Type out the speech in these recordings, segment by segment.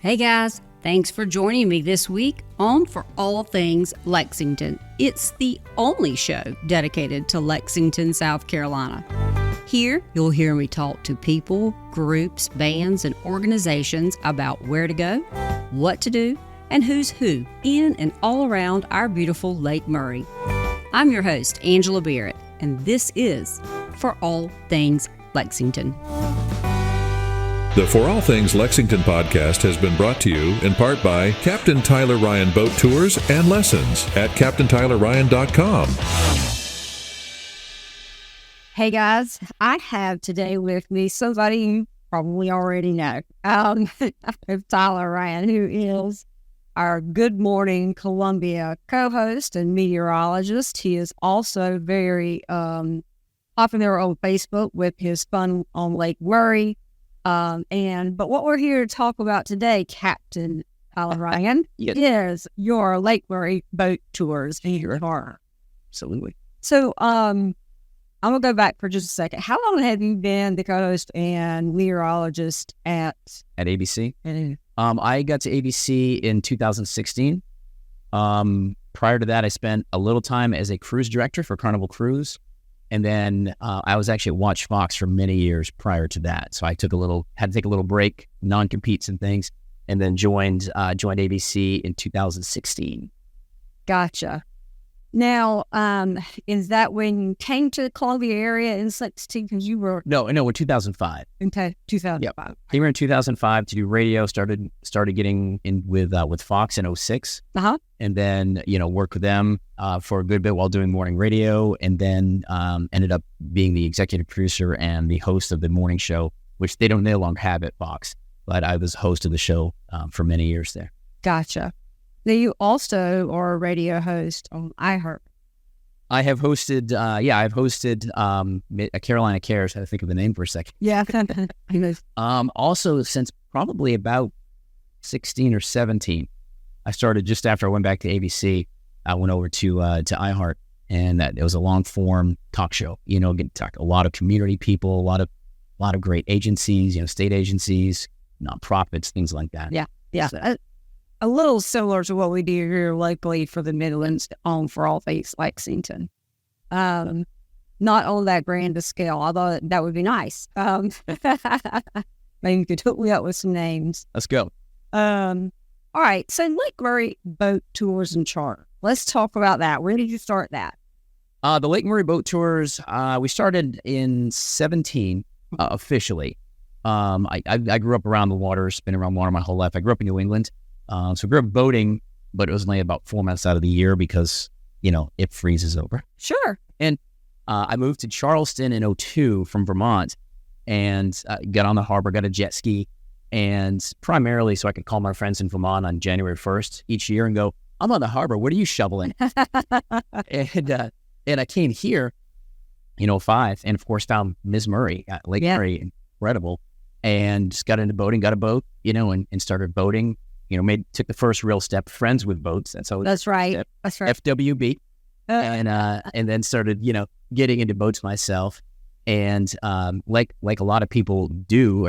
Hey guys, thanks for joining me this week on For All Things Lexington. It's the only show dedicated to Lexington, South Carolina. Here, you'll hear me talk to people, groups, bands, and organizations about where to go, what to do, and who's who in and all around our beautiful Lake Murray. I'm your host, Angela Barrett, and this is For All Things Lexington. The For All Things Lexington podcast has been brought to you in part by Captain Tyler Ryan Boat Tours and Lessons at CaptainTylerRyan.com. Hey guys, I have today with me somebody you probably already know. Tyler Ryan, who is our Good Morning Columbia co-host and meteorologist. He is also very popular on Facebook with his fun on Lake Murray. But what we're here to talk about today, Captain Tyler Ryan, is your Lake Murray boat tours here. Absolutely. So, I'm gonna go back for just a second. How long have you been the co-host and meteorologist at ABC? I got to ABC in 2016. Prior to that, I spent a little time as a cruise director for Carnival Cruise. And then I was actually at Watch Fox for many years prior to that. So I had to take a little break, non-competes and things, and then joined ABC in 2016. Gotcha. Now, is that when you came to the Columbia area in 16? Because you were... No, in 2005. Okay, 2005. Yep. Came here in 2005 to do radio, started getting in with Fox in 06. Uh-huh. And then, worked with them for a good bit while doing morning radio, and then ended up being the executive producer and the host of the morning show, which they don't no longer have at Fox, but I was host of the show for many years there. Gotcha. Now, you also are a radio host on iHeart. I have hosted, Carolina Cares. I had to think of the name for a second. Yeah. Also, since probably about 16 or 17, I started just after I went back to ABC. I went over to iHeart, and it was a long form talk show. Get to talk to a lot of community people, a lot of great agencies, state agencies, nonprofits, things like that. Yeah. So, a little similar to what we do here locally for the Midlands on For All Things Lexington. Not on that grand a scale, although that would be nice. Maybe you could hook me up with some names. Let's go. All right. So Lake Murray Boat Tours and Charter. Let's talk about that. Where did you start that? The Lake Murray Boat Tours, we started in 17 officially. I grew up around the water, been around water my whole life. I grew up in New England. So I grew up boating, but it was only about 4 months out of the year because, it freezes over. Sure. And I moved to Charleston in 2002 from Vermont and got on the harbor, got a jet ski, and primarily so I could call my friends in Vermont on January 1st each year and go, I'm on the harbor. What are you shoveling? and I came here in 2005 and, of course, found Ms. Murray at Lake Murray, incredible, and just got into boating, got a boat, and started boating. Took the first real step, friends with boats. That's right. FWB. And then started, getting into boats myself. And like a lot of people do,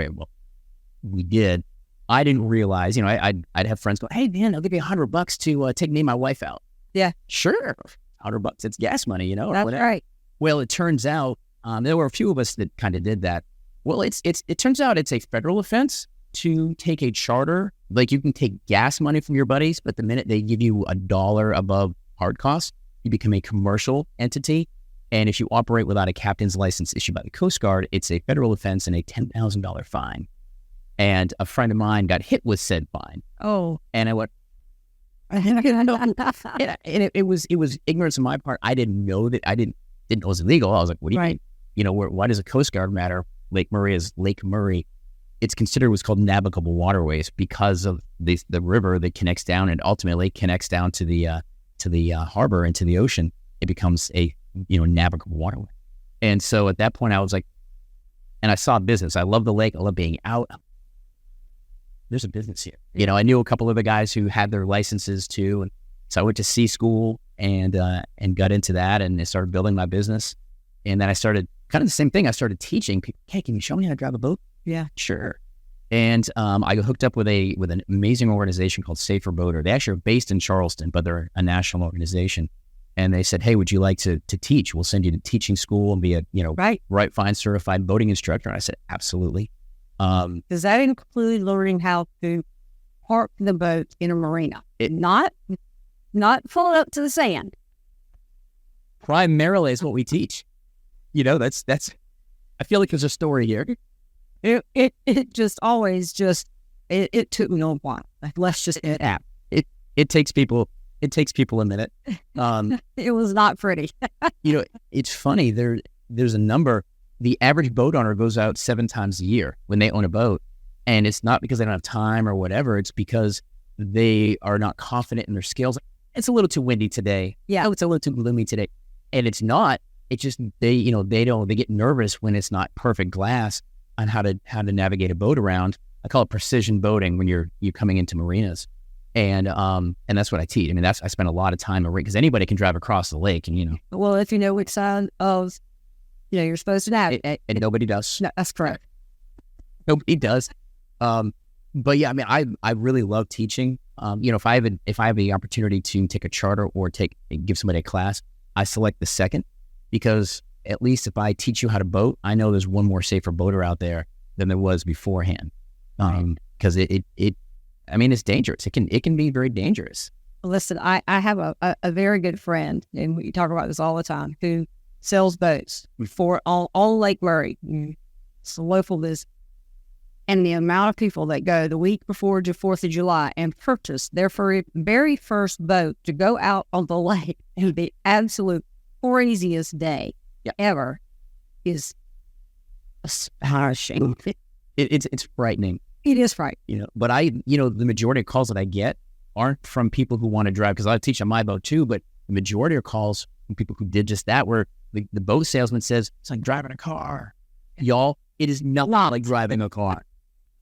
we did, I didn't realize, I'd have friends go, hey, man, I'll give you $100 to take me and my wife out. Yeah. Sure. $100, it's gas money, That's whatever. right. Well, it turns out there were a few of us that kind of did that. Well, it turns out it's a federal offense to take a charter. Like, you can take gas money from your buddies, but the minute they give you $1 above hard cost, you become a commercial entity. And if you operate without a captain's license issued by the Coast Guard, it's a federal offense and a $10,000 fine. And a friend of mine got hit with said fine. Oh. And I went, it was ignorance on my part. I didn't know that. I didn't know it was illegal. I was like, what do you mean? Why does a Coast Guard matter? Lake Murray is Lake Murray. It's considered what's called navigable waterways because of the river that connects down and ultimately connects down to the harbor and to the ocean. It becomes a navigable waterway. And so at that point I was like, and I saw business. I love the lake. I love being out. There's a business here. I knew a couple of the guys who had their licenses too, and so I went to sea school and got into that and started building my business. And then I started kind of the same thing. I started teaching people. Hey, can you show me how to drive a boat? Yeah. Sure. And I got hooked up with an amazing organization called Safer Boater. They actually are based in Charleston, but they're a national organization. And they said, hey, would you like to teach? We'll send you to teaching school and be a, right fine certified boating instructor. And I said, absolutely. Does that include learning how to park the boat in a marina? Not pull it up to the sand. Primarily is what we teach. That's I feel like there's a story here. It just always it took me a while. Like, let's just get out. It takes people a minute. It was not pretty. It's funny. There's a number. The average boat owner goes out 7 times a year when they own a boat. And it's not because they don't have time or whatever. It's because they are not confident in their skills. It's a little too windy today. Yeah. Oh, it's a little too gloomy today. And it's not. It's just they get nervous when it's not perfect glass on how to navigate a boat around. I call it precision boating when you're coming into marinas. And that's what I teach. I mean, I spend a lot of time because anybody can drive across the lake and Well, if you know which side of you're supposed to navigate. And nobody does. No, that's correct. Nobody does. But yeah, I mean, I really love teaching. If I have the opportunity to take a charter or give somebody a class, I select the second, because at least if I teach you how to boat, I know there's one more safer boater out there than there was beforehand. Because it's dangerous. It can be very dangerous. Listen, I have a very good friend, and we talk about this all the time, who sells boats for on Lake Murray. It's a local business. And the amount of people that go the week before the 4th of July and purchase their very first boat to go out on the lake and the absolute craziest day ever is astonishing. It's frightening. It is frightening. But the majority of calls that I get aren't from people who want to drive, because I teach on my boat too, but the majority of calls from people who did just that, where the boat salesman says, it's like driving a car. Y'all, it is not like driving a car.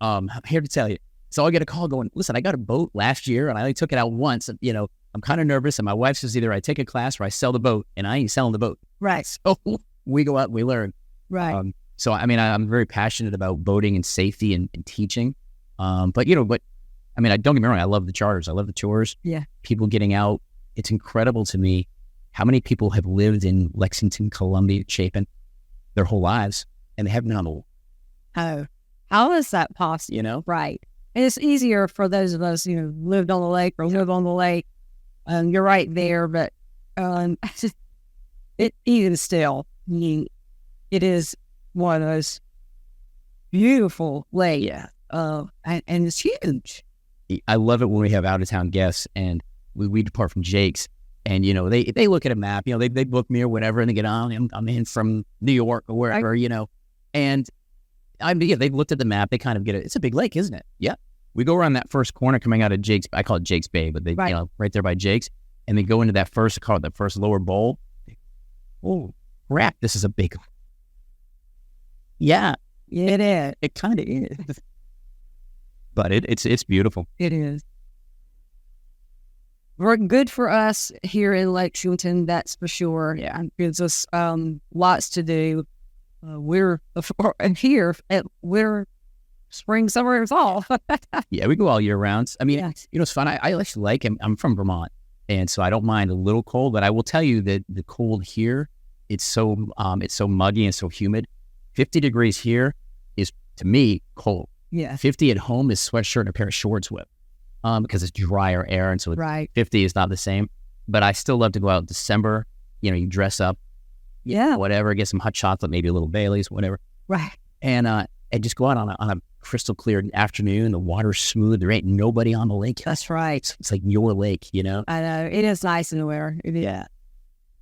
I'm here to tell you. So I get a call going, listen, I got a boat last year and I only took it out once. And, I'm kind of nervous. And my wife says either I take a class or I sell the boat, and I ain't selling the boat. Right. So we go out and we learn. Right. So, I mean, I'm very passionate about boating and safety and teaching. But I mean, don't get me wrong. I love the charters. I love the tours. Yeah. People getting out. It's incredible to me how many people have lived in Lexington, Columbia, Chapin their whole lives, and they haven't been on the water. Oh, how is that possible? Right. And it's easier for those of us, lived on the lake or live on the lake. You're right there, but it even still, it is one of those beautiful lakes. Yeah. And it's huge. I love it when we have out of town guests and we depart from Jake's, and they look at a map, they book me or whatever, and they get on. I'm in from New York or wherever, and they've looked at the map. They kind of get it. It's a big lake, isn't it? Yeah. We go around that first corner coming out of Jake's. I call it Jake's Bay, but they, right there by Jake's, and they go into that first, call it the first lower bowl. Oh, crap! This is a big. Yeah, it is. It kind of is. But it's beautiful. It is. Good for us here in Lexington, that's for sure. Yeah, it gives us lots to do. We're spring, summer, and fall. Yeah, we go all year round. I mean, it's fun. I actually like it. I'm from Vermont, and so I don't mind a little cold. But I will tell you that the cold here, it's so muggy and so humid. 50 degrees here is, to me, cold. Yeah. 50 at home is sweatshirt and a pair of shorts with, because it's drier air, and so 50 is not the same. But I still love to go out in December. You dress up. Yeah. Whatever. Get some hot chocolate, maybe a little Bailey's, whatever. Right. And just go out on a crystal clear afternoon. The water's smooth. There ain't nobody on the lake. That's right. It's like your lake, I know. It is nice in the winter. Yeah.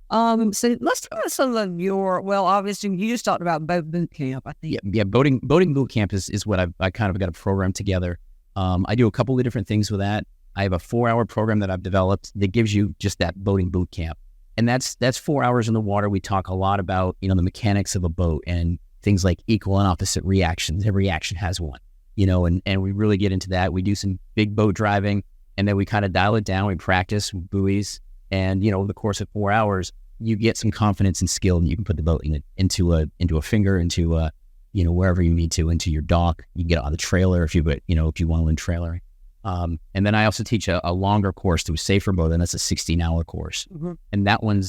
So let's talk about some of obviously you just talked about boat boot camp, I think. Yeah. Boating boot camp is what I kind of got a program together. I do a couple of different things with that. I have a 4-hour program that I've developed that gives you just that boating boot camp. And that's 4 hours in the water. We talk a lot about, the mechanics of a boat and things like equal and opposite reactions. Every reaction has one, and we really get into that. We do some big boat driving, and then we kind of dial it down. We practice with buoys, and, over the course of 4 hours, you get some confidence and skill, and you can put the boat into a finger, into wherever you need to, into your dock. You can get on the trailer if you want to learn trailering. And then I also teach a longer course to a safer boat, and that's a 16-hour course. Mm-hmm. And that one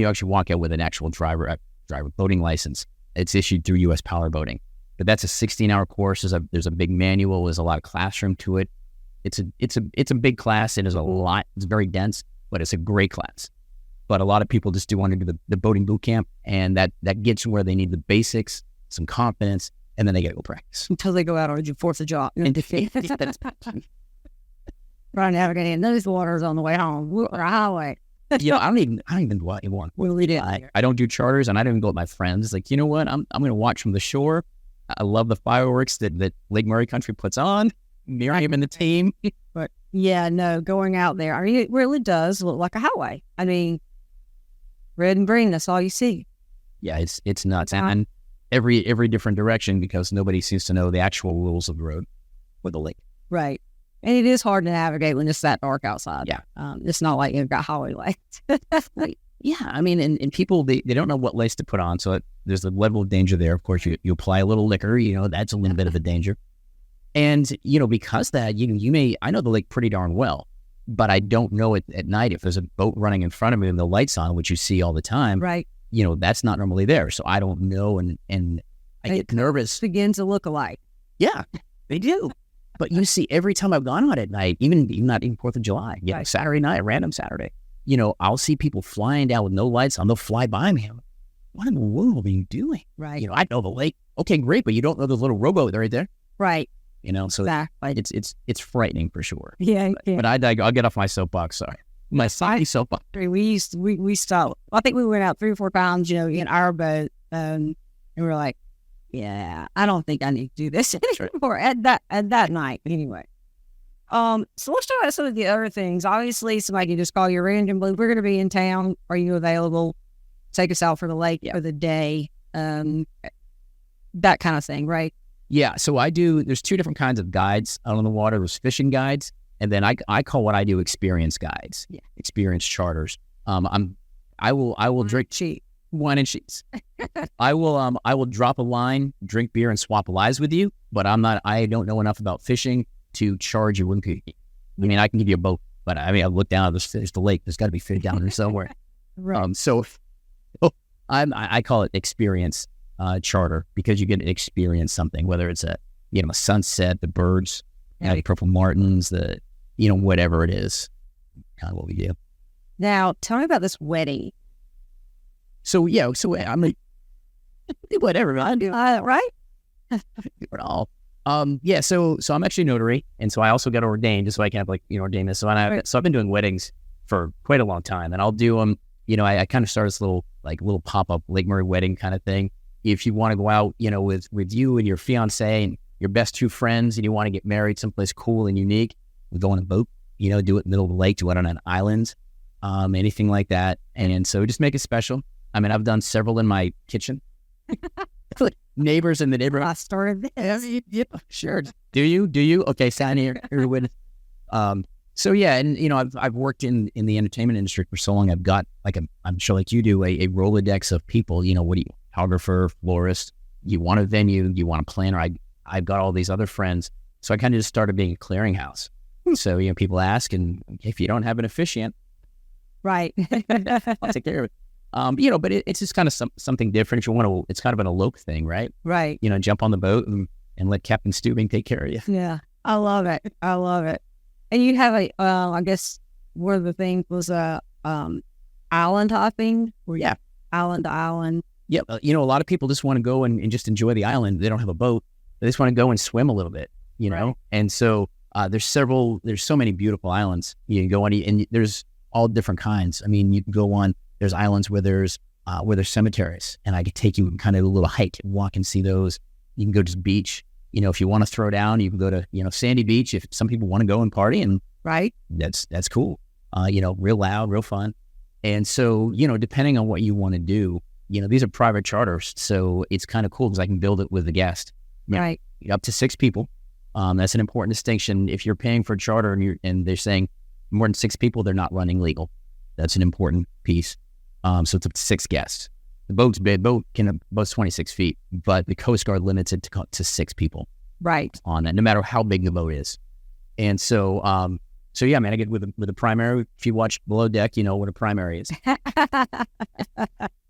you actually walk out with an actual driver boating license. It's issued through U.S. Power Boating. But that's a 16-hour course. There's a big manual. There's a lot of classroom to it. It's a big class. It is a lot. It's very dense, but it's a great class. But a lot of people just do want to do the boating boot camp, and that gets them where they need the basics, some confidence, and then they get to go practice. Until they go out on your 4th of July. Trying to navigate in those waters on the way home or a highway. I don't even want. Really did. I don't do charters, and I don't even go with my friends. It's like, you know what? I'm going to watch from the shore. I love the fireworks that Lake Murray Country puts on. Miriam and the team. But yeah, no, going out there, I mean, it really does look like a highway. I mean, red and green, that's all you see. Yeah, it's nuts. And every different direction, because nobody seems to know the actual rules of the road or the lake. Right. And it is hard to navigate when it's that dark outside. Yeah. It's not like you've got highway lights. Yeah, I mean, and people, they don't know what lace to put on, so there's a level of danger there. Of course, you apply a little liquor, that's a little bit of a danger. And, because that, I know the lake pretty darn well, but I don't know it at night. If there's a boat running in front of me and the light's on, which you see all the time, right? That's not normally there. So I don't know, and I get nervous. Begin to look alike. Yeah, they do. But you see, every time I've gone out at night, even not even 4th of July, right. Saturday night, random Saturday, I'll see people flying down with no lights on. They'll fly by me. I'm like, what in the world are you doing? Right. I know the lake. Okay, great, but you don't know the little rowboat right there. Right. So exactly. It's frightening for sure. Yeah. But I'll get off my soapbox. Sorry, my soapbox. We stopped. I think we went out 3 or 4 times, in our boat, and we were like, yeah, I don't think I need to do this anymore at that night. Anyway. So let's talk about some of the other things. Obviously, somebody can just call you randomly. We're going to be in town. Are you available? Take us out for the lake for the day. That kind of thing, right? Yeah. So there's 2 different kinds of guides out on the water. There's fishing guides, and then I call what I do experience guides. Yeah. Experience charters. I will drink wine and cheese. I will drop a line, drink beer, and swap lives with you. But I don't know enough about fishing to charge you. I mean, I can give you a boat, but I look down at the lake. There's got to be fish down there somewhere. Right. I call it experience charter, because you get to experience something, whether it's a sunset, the birds, purple martins, whatever it is, kind of what we do. Now, tell me about this wedding. So I'm like, whatever I do, right? do it all. So I'm actually a notary, and so I also got ordained, just so I can have ordain this. So I've been doing weddings for quite a long time, and I'll do them. I kind of started this little pop-up Lake Murray wedding kind of thing. If you want to go out, with you and your fiance and your best 2 friends, and you want to get married someplace cool and unique, we go on a boat, do it in the middle of the lake, do it on an island, anything like that. And so just make it special. I mean, I've done several in my kitchen. Neighbors in the neighborhood. I started this. Yeah, sure. Do you? Okay, stand here. With. So yeah, and I've worked in the entertainment industry for so long. I've got I'm sure like you do a Rolodex of people. What do you? Photographer, florist. You want a venue? You want a planner? I've got all these other friends. So I kind of just started being a clearinghouse. So people ask, and if you don't have an officiant, right, I'll take care of it. But it's just kind of something different. If you want to, it's kind of an elope thing, right? Right. Jump on the boat and let Captain Steubing take care of you. Yeah, I love it. And you have I guess one of the things was island hopping. Yeah. Island to island. Yeah. A lot of people just want to go and just enjoy the island. They don't have a boat. They just want to go and swim a little bit, Right. And so there's so many beautiful islands you can go on, and there's all different kinds. I mean, you can go on. There's islands where there's cemeteries, and I could take you kind of a little hike and walk and see those. You can go to the beach. If you want to throw down, you can go to Sandy Beach. If some people want to go and party, and right, that's cool. Real loud, real fun. And so depending on what you want to do, these are private charters, so it's kind of cool because I can build it with the guest. Right, up to 6 people. That's an important distinction. If you're paying for a charter and they're saying more than 6 people, they're not running legal. That's an important piece. So it's up to 6 guests. The boat can boats 26 feet, but the Coast Guard limits it to 6 people. Right. On it, no matter how big the boat is. And so, yeah, man, I get with a primary. If you watch Below Deck, you know what a primary is.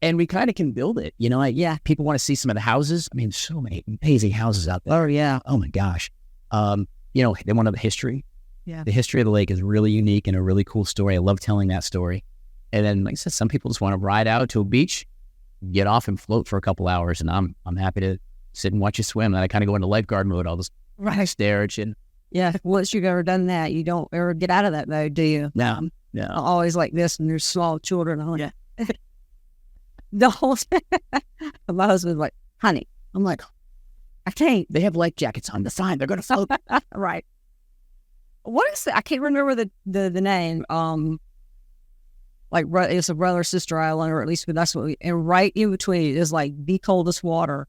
And we kind of can build it. You know, people want to see some of the houses. I mean, so many amazing houses out there. Oh, yeah. Oh, my gosh. You know, they want to know the history. Yeah. The history of the lake is really unique and a really cool story. I love telling that story. And then, like I said, some people just want to ride out to a beach, get off and float for a couple hours. And I'm happy to sit and watch you swim. And I kind of go into lifeguard mode. I'll just stare at you. Yeah. Once you've ever done that, you don't ever get out of that mode, do you? No. I'm always like this, and there's small children on it. The whole my husband's like, honey, I'm like, I can't. They have life jackets on the sign. They're going to float. Right. What is it? I can't remember the name. Like it's a brother sister island, or at least that's what and right in between is like the coldest water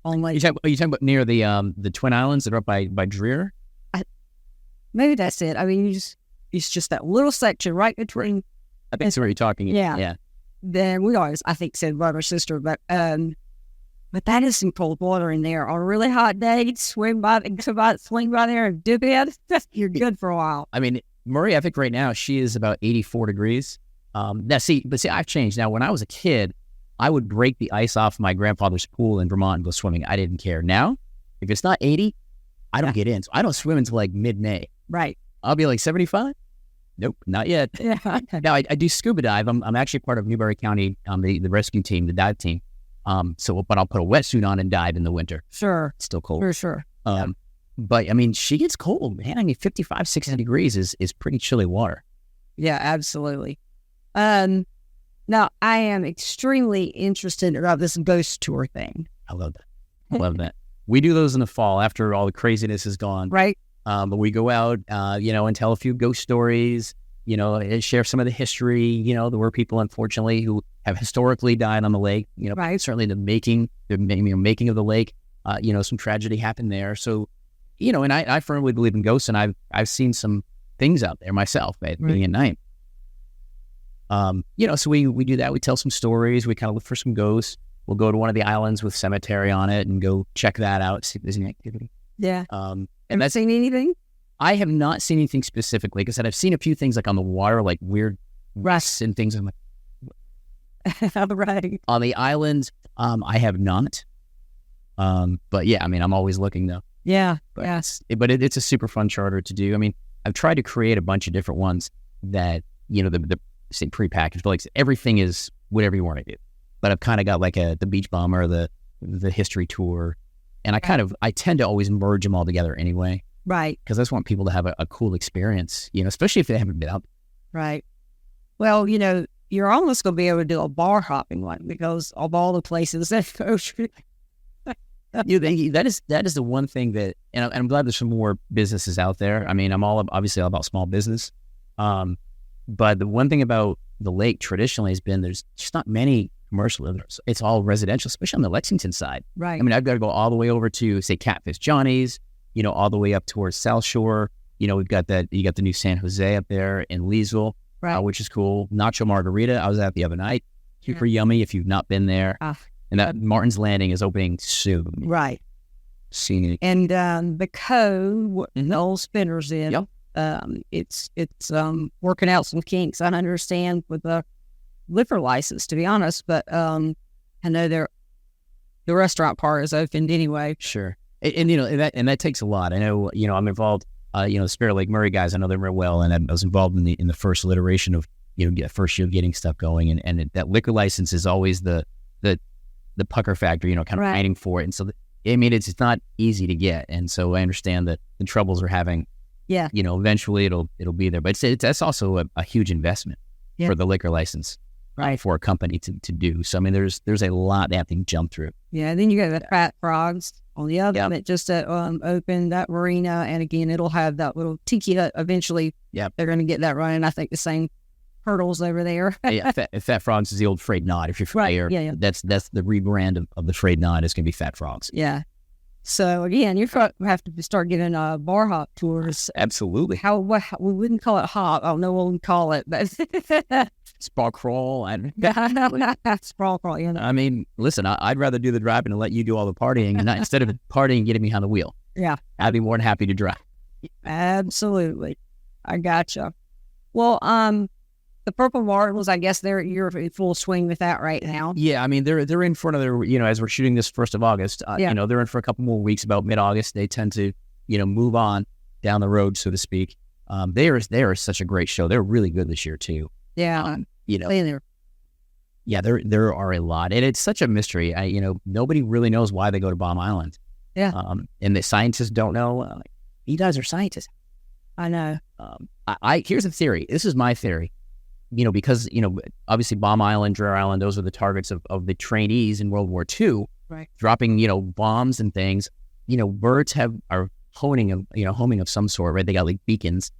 on Lake. Are you talking about near the Twin Islands that are up by Dreer? Maybe that's it. I mean, it's just that little section right between. I think that's where you're talking. Yeah. Then we always, I think, said brother sister, but that is some cold water in there on a really hot day. Swing by there and dip in. You're good for a while. I mean, Murray, I think right now she is about 84 degrees. But I've changed. Now, when I was a kid, I would break the ice off my grandfather's pool in Vermont and go swimming. I didn't care. Now, if it's not 80, I don't get in. So I don't swim until like mid-May. Right. I'll be like 75. Nope, not yet. Yeah. Now, I do scuba dive. I'm actually part of Newberry County, the rescue team, the dive team. But I'll put a wetsuit on and dive in the winter. Sure. It's still cold. For sure. But I mean, she gets cold, man. I mean, 55, 60 degrees is pretty chilly water. Yeah, absolutely. Now I am extremely interested about this ghost tour thing. I love that. We do those in the fall after all the craziness is gone. Right. But we go out, and tell a few ghost stories, and share some of the history. There were people, unfortunately, who have historically died on the lake. Right. Certainly the making of the lake. Some tragedy happened there. So, and I firmly believe in ghosts, and I've seen some things out there myself being at night. So we do that. We tell some stories. We kind of look for some ghosts. We'll go to one of the islands with cemetery on it and go check that out, see if there's any activity. Yeah. And seen anything? I have not seen anything specifically. Like I said, I've seen a few things like on the water, like weird rusts and things. I'm like, right. On the islands, I have not. But yeah, I mean, I'm always looking though. Yeah. But, yes. It's a super fun charter to do. I mean, I've tried to create a bunch of different ones that, the say prepackaged, but like everything is whatever you want to do. But I've kind of got like the beach bum or the history tour. And I tend to always merge them all together anyway. Right. Because I just want people to have a cool experience, especially if they haven't been out. Right. Well, you're almost going to be able to do a bar hopping one because of all the places that go through. That is the one thing that, and I'm glad there's some more businesses out there. I mean, I'm obviously all about small business. But the one thing about the lake traditionally has been there's just not many commercial. It's all residential, especially on the Lexington side. Right. I mean, I've got to go all the way over to, say, Catfish Johnny's, all the way up towards South Shore. We've got you got the new San Jose up there in Leesville, right. Which is cool. Nacho Margarita, I was at the other night. Super yummy if you've not been there. And that Martin's Landing is opening soon. Right. Seeing it. And the Cove, the old Spinners in, yep. It's working out some kinks. I understand with the liquor license, to be honest, but I know the restaurant part is opened anyway. Sure. And that takes a lot. I know, I'm involved, the Spirit Lake Murray guys, I know them real well. And I was involved in the first iteration of, first year getting stuff going. And that liquor license is always the pucker factor, kind of right. fighting for it. And so, it's not easy to get. And so I understand that the troubles we're having, eventually it'll be there. But that's also a huge investment for the liquor license. Right. For a company to do. So, there's a lot they have to jump through. Yeah. Then you got the Fat Frogs on the other that just opened that marina. And again, it'll have that little tiki hut eventually. Yeah. They're going to get that running. I think the same hurdles over there. Yeah. Fat Frogs is the old Frayed Knot. If you're familiar, right. Yeah. That's the rebrand of the Frayed Knot is going to be Fat Frogs. Yeah. So again, you have to start getting bar hop tours. Absolutely. We wouldn't call it hop. I don't know what we call it, but sprawl crawl. And sprawl crawl, you know. I mean, listen, I'd rather do the driving and let you do all the partying, and not, instead of partying, getting behind the wheel. Yeah. I'd be more than happy to drive. Absolutely. I gotcha. Well, the Purple Martins, I guess you're in full swing with that right now. Yeah, I mean, they're in front of their, as we're shooting this 1st of August, they're in for a couple more weeks. About mid-August, they tend to, move on down the road, so to speak. They are such a great show. They're really good this year too. Yeah. Yeah, there are a lot, and it's such a mystery. Nobody really knows why they go to Bomb Island. Yeah. And the scientists don't know. You guys are scientists. I know. Here's a theory. This is my theory. Because, obviously Bomb Island, Dreher Island, those are the targets of the trainees in World War II, right? Dropping, bombs and things. Birds are homing of some sort, right? They got like beacons.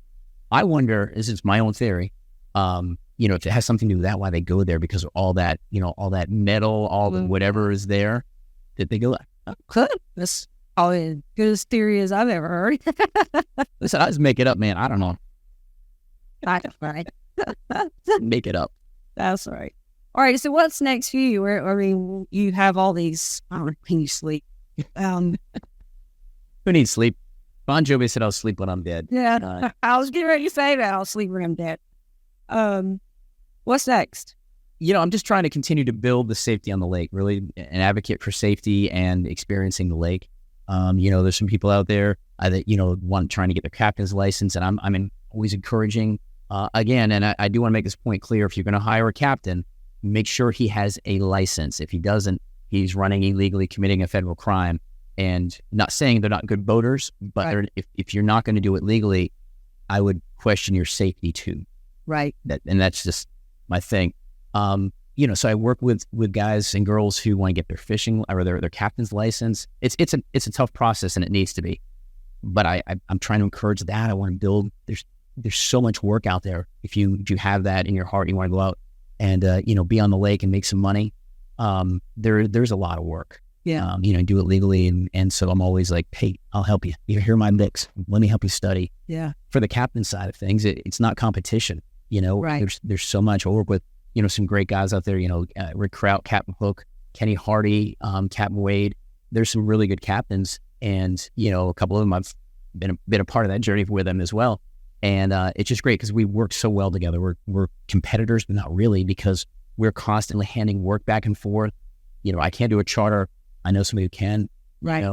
I wonder, this is my own theory, if it has something to do with that, why they go there, because of all that, all that metal, all the whatever is there, that they go, could. That's probably as good a theory as I've ever heard. Listen, I just make it up, man. I don't know. That's right. Make it up. That's right. All right. So what's next for you? You have all these. I don't know, can you sleep? Who needs sleep? Bon Jovi said I'll sleep when I'm dead. Yeah, I was getting ready to say that. I'll sleep when I'm dead. What's next? I'm just trying to continue to build the safety on the lake, really an advocate for safety and experiencing the lake. There's some people out there that, trying to get their captain's license, and I'm always encouraging, again, and I do want to make this point clear, if you're going to hire a captain, make sure he has a license. If he doesn't, he's running illegally, committing a federal crime. And not saying they're not good boaters, but right. If you're not going to do it legally, I would question your safety too. Right. And that's just my thing. So I work with guys and girls who want to get their fishing or their captain's license. It's a tough process, and it needs to be. But I'm trying to encourage that. I want to build. There's so much work out there. If you have that in your heart, you want to go out and be on the lake and make some money. There's a lot of work. Yeah. Do it legally. And so I'm always like, hey, I'll help you. Here are my licks. Let me help you study. Yeah. For the captain side of things, it's not competition. Right. There's so much. I work with, some great guys out there, Rick Kraut, Captain Hook, Kenny Hardy, Captain Wade. There's some really good captains. And, a couple of them, I've been a part of that journey with them as well. And it's just great because we work so well together. We're competitors, but not really, because we're constantly handing work back and forth. I can't do a charter. I know somebody who can. Right.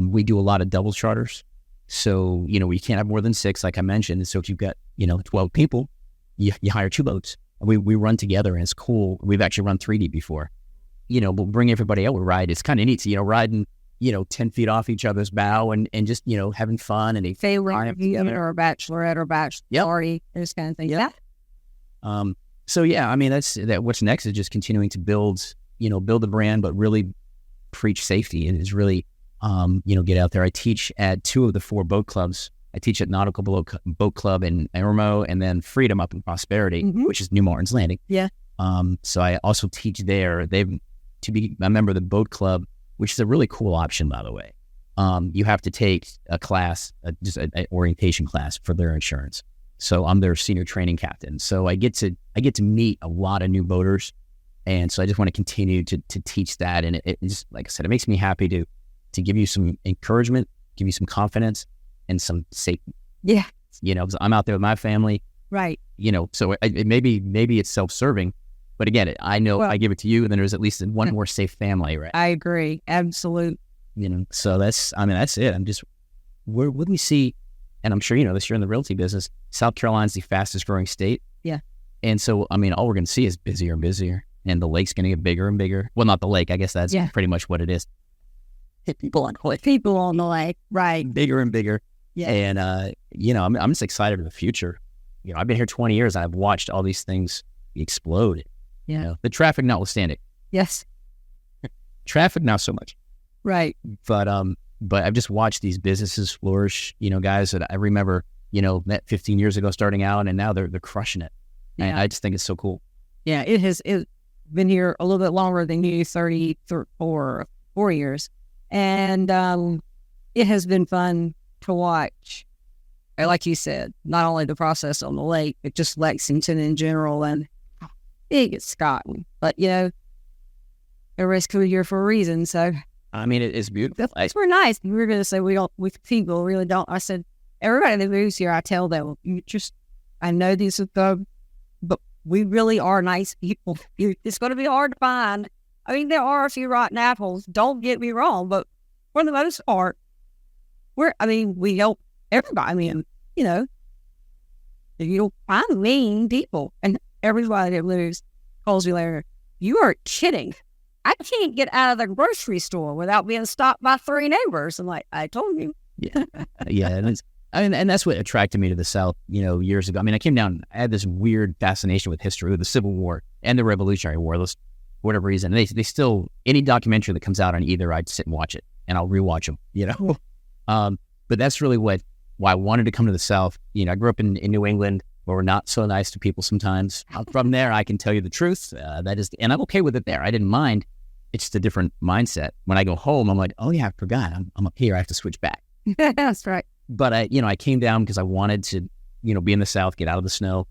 We do a lot of double charters. So, we can't have more than 6, like I mentioned. So if you've got, 12 people, you hire 2 boats. We run together, and it's cool. We've actually run 3D before. We'll bring everybody out. We ride. It's kind of neat, riding, 10 feet off each other's bow and just, having fun. And family or a bachelorette or bachelor party, those kind of things. Yeah. So yeah, I mean, that's what's next is just continuing to build the brand, but really preach safety, and is really, get out there. I teach at 2 of the 4 boat clubs. I teach at Nautical Boat Club in Irmo, and then Freedom up in Prosperity, which is New Martin's Landing. Yeah. So I also teach there. To be a member of the boat club, which is a really cool option, by the way. You have to take a class, just an orientation class for their insurance. So I'm their senior training captain. So I get to meet a lot of new boaters. And so I just want to continue to teach that. And it just, like I said, it makes me happy to give you some encouragement, give you some confidence, and some safety. Yeah. 'Cause I'm out there with my family. Right. So maybe it's self-serving, but again, I know I give it to you, and then there's at least one more safe family, right? I agree. Absolute. So that's it. I'm just, where would we see, and I'm sure, this year in the realty business, South Carolina's the fastest growing state. Yeah. And so, all we're going to see is busier and busier, and the lake's going to get bigger and bigger. Well, not the lake. I guess that's pretty much what it is. People on the lake. Right. Bigger and bigger. Yeah. And, I'm just excited for the future. I've been here 20 years. And I've watched all these things explode. Yeah. The traffic notwithstanding. Yes. Traffic, not so much. Right. But I've just watched these businesses flourish, guys that I remember, met 15 years ago starting out, and now they're crushing it. Yeah. And I just think it's so cool. Yeah. It's been here a little bit longer than you, 4 years. And it has been fun to watch. Like you said, not only the process on the lake, but just Lexington in general. And it gets forgotten. But, everybody's coming here for a reason. So I mean, it's beautiful. that's we're nice. We were going to say we people really don't. I said, everybody that moves here, I tell them, I know these are but we really are nice people. It's going to be hard to find. I mean, there are a few rotten apples. Don't get me wrong, but for the most part, we help everybody. I mean, you'll find mean people, and everybody that lives calls me later. You are kidding. I can't get out of the grocery store without being stopped by 3 neighbors. I'm like, I told you. Yeah, yeah, and that's what attracted me to the South, years ago. I mean, I came down, I had this weird fascination with history, with the Civil War and the Revolutionary War, for whatever reason. They still, any documentary that comes out on either, I'd sit and watch it, and I'll rewatch them, But that's really why I wanted to come to the South. I grew up in New England, where we're not so nice to people sometimes. From there, I can tell you the truth. And I'm okay with it there. I didn't mind. It's just a different mindset. When I go home, I'm like, oh yeah, I forgot. I'm up here. I have to switch back. That's right. But I came down because I wanted to, be in the South, get out of the snow.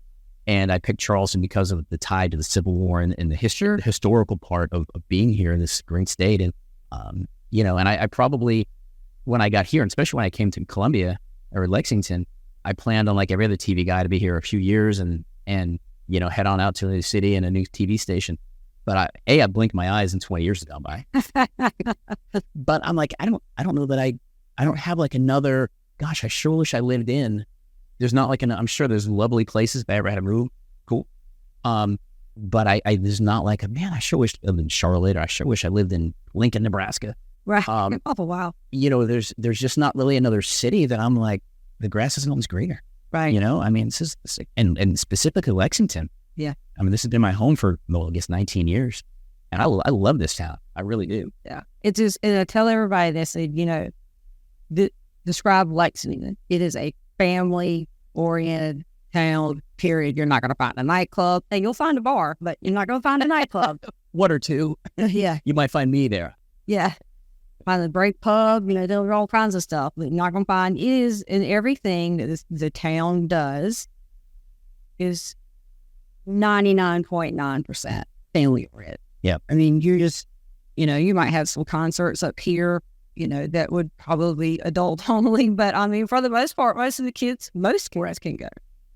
And I picked Charleston because of the tie to the Civil War and the historical part of being here in this great state. And, and I probably, when I got here, and especially when I came to Columbia or Lexington, I planned on, like every other TV guy, to be here a few years and head on out to the city and a new TV station. But I blinked my eyes and 20 years have gone by. But I'm like, I don't know that I don't have like another, gosh, I sure wish I lived in. There's not like I'm sure there's lovely places if I ever had to move. Cool. But I there's not like man, I sure wish I lived in Charlotte, or I sure wish I lived in Lincoln, Nebraska. Right. Oh, wow. There's just not really another city that I'm like, the grass isn't always greener. Right. I mean, and specifically Lexington. Yeah. I mean, this has been my home for, I guess, 19 years. And I love this town. I really do. Yeah. It's just, and I tell everybody this, describe Lexington. It is a family-oriented town, period. You're not going to find a nightclub. And you'll find a bar, but you're not going to find a nightclub. One or two. Yeah. You might find me there. Yeah. Find a great pub, there's all kinds of stuff. But you're not going to find is in everything that the town does is 99.9% family oriented. Yeah. I mean, you're just, you might have some concerts up here, that would probably be adult only. But I mean, for the most part, most kids can go.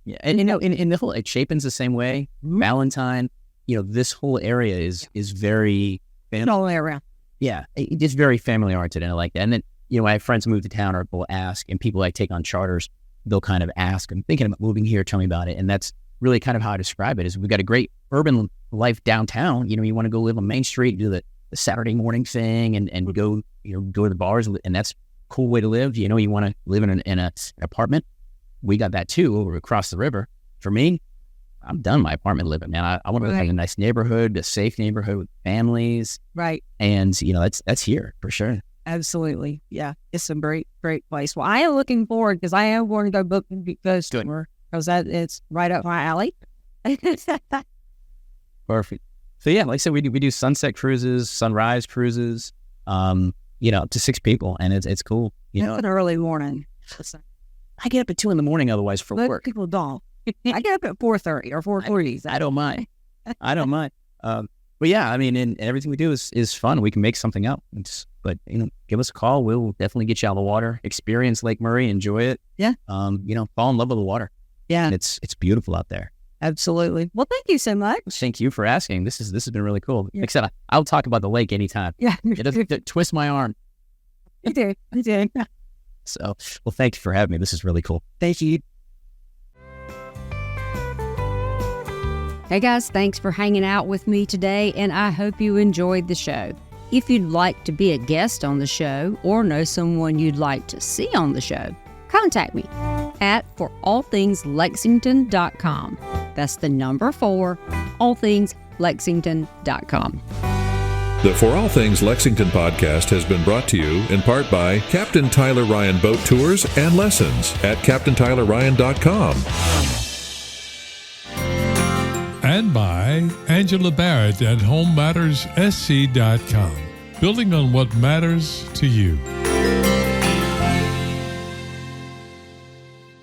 Yeah. And, in the whole, Chapin's the same way. Mm-hmm. Valentine, this whole area is very family. All the way around. Yeah. It's very family oriented, and I like that. And then, I have friends move to town, or will ask, and people I take on charters, they'll kind of ask, I'm thinking about moving here, tell me about it. And that's really kind of how I describe it, is we've got a great urban life downtown. You want to go live on Main Street, do the Saturday morning thing and go, go to the bars, and that's a cool way to live. You want to live in an apartment. We got that too over across the river. For me, I'm done my apartment living, man. I want to live in a nice neighborhood, a safe neighborhood with families. Right. And, that's here for sure. Absolutely. Yeah. It's a great, great place. Well, I am looking forward, because I am going to go book the ghost tour, because it's right up my alley. Perfect. So yeah, like I said, we do sunset cruises, sunrise cruises, up to 6 people, and it's cool. It's an early morning. I get up at 2 a.m. otherwise for work. People don't. I get up at 4:30 or 4:40. I don't mind. But yeah, I mean, and everything we do is fun. We can make something up. But give us a call. We'll definitely get you out of the water, experience Lake Murray, enjoy it. Yeah. Fall in love with the water. Yeah. And it's beautiful out there. Absolutely. Well, thank you so much. Thank you for asking. This has been really cool. Yeah. Like I said, I'll talk about the lake anytime. Yeah. It doesn't twist my arm. You did. So, well, thank you for having me. This is really cool. Thank you. Hey guys, thanks for hanging out with me today, and I hope you enjoyed the show. If you'd like to be a guest on the show, or know someone you'd like to see on the show, contact me at forallthingslexington.com. That's the number 4, allthingslexington.com. The For All Things Lexington podcast has been brought to you in part by Captain Tyler Ryan Boat Tours and Lessons at CaptainTylerRyan.com. And by Angela Barrett at HomeMattersSC.com. Building on what matters to you.